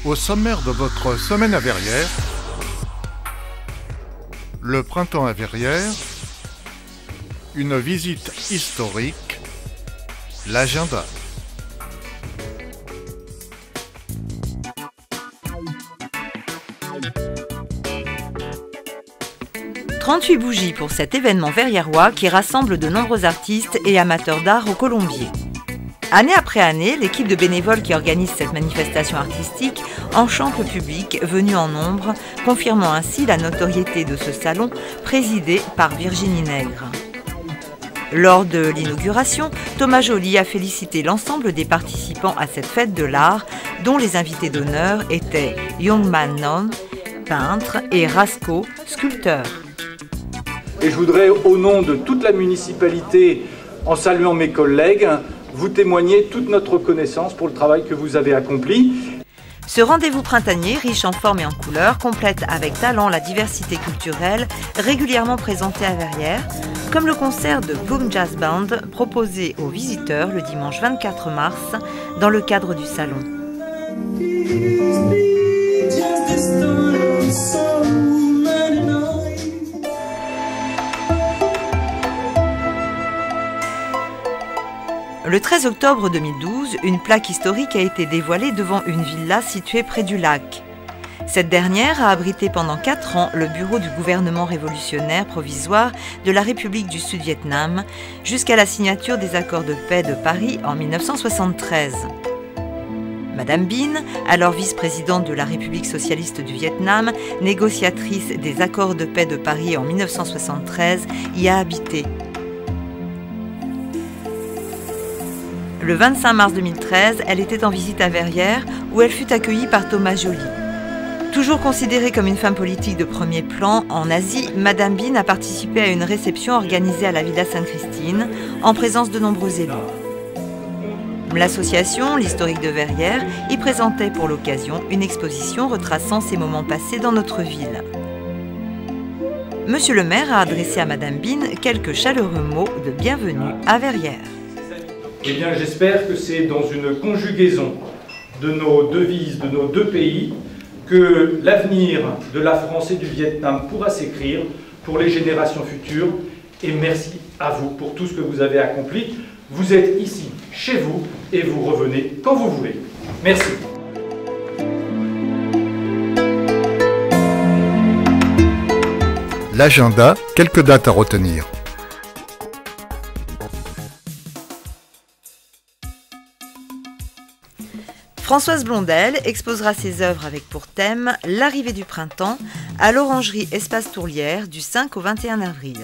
Au sommaire de votre semaine à Verrières, le printemps à Verrières, une visite historique, l'agenda. « 38 bougies pour cet événement verriérois qui rassemble de nombreux artistes et amateurs d'art au Colombier. Année après année, l'équipe de bénévoles qui organise cette manifestation artistique enchante le public venu en nombre, confirmant ainsi la notoriété de ce salon présidé par Virginie Nègre. Lors de l'inauguration, Thomas Joly a félicité l'ensemble des participants à cette fête de l'art, dont les invités d'honneur étaient Youngman Non, peintre, et Rasco, sculpteur. Et je voudrais, au nom de toute la municipalité, en saluant mes collègues, vous témoigner toute notre reconnaissance pour le travail que vous avez accompli. Ce rendez-vous printanier, riche en formes et en couleurs, complète avec talent la diversité culturelle régulièrement présentée à Verrières, comme le concert de Bloom Jazz Band proposé aux visiteurs le dimanche 24 mars dans le cadre du salon. Le 13 octobre 2012, une plaque historique a été dévoilée devant une villa située près du lac. Cette dernière a abrité pendant 4 ans le bureau du gouvernement révolutionnaire provisoire de la République du Sud-Vietnam jusqu'à la signature des accords de paix de Paris en 1973. Madame Binh, alors vice-présidente de la République socialiste du Vietnam, négociatrice des accords de paix de Paris en 1973, y a habité. Le 25 mars 2013, elle était en visite à Verrières où elle fut accueillie par Thomas Joly. Toujours considérée comme une femme politique de premier plan, en Asie, Madame Binh a participé à une réception organisée à la Villa Sainte-Christine en présence de nombreux élus. L'association, l'Historique de Verrières, y présentait pour l'occasion une exposition retraçant ces moments passés dans notre ville. Monsieur le maire a adressé à Madame Binh quelques chaleureux mots de bienvenue à Verrières. Eh bien, j'espère que c'est dans une conjugaison de nos devises, de nos deux pays, que l'avenir de la France et du Vietnam pourra s'écrire pour les générations futures. Et merci à vous pour tout ce que vous avez accompli. Vous êtes ici, chez vous, et vous revenez quand vous voulez. Merci. L'agenda, quelques dates à retenir. Françoise Blondel exposera ses œuvres avec pour thème l'arrivée du printemps à l'Orangerie Espace Tourlière du 5 au 21 avril.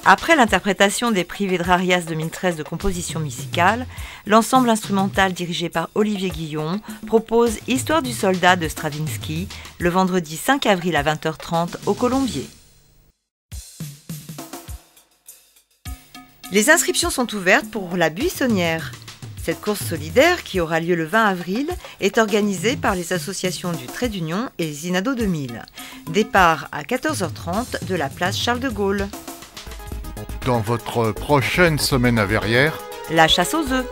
Après l'interprétation des prix Vedrarias 2013 de composition musicale, l'ensemble instrumental dirigé par Olivier Guillon propose Histoire du soldat de Stravinsky le vendredi 5 avril à 20h30 au Colombier. Les inscriptions sont ouvertes pour la Buissonnière. Cette course solidaire, qui aura lieu le 20 avril, est organisée par les associations du Trait d'Union et Zinado 2000. Départ à 14h30 de la place Charles de Gaulle. Dans votre prochaine semaine à Verrières, La chasse aux œufs.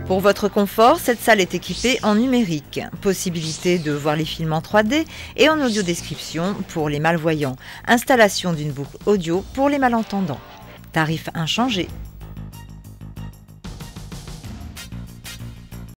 Pour votre confort, cette salle est équipée en numérique. Possibilité de voir les films en 3D et en audio-description pour les malvoyants. Installation d'une boucle audio pour les malentendants. Tarif inchangé.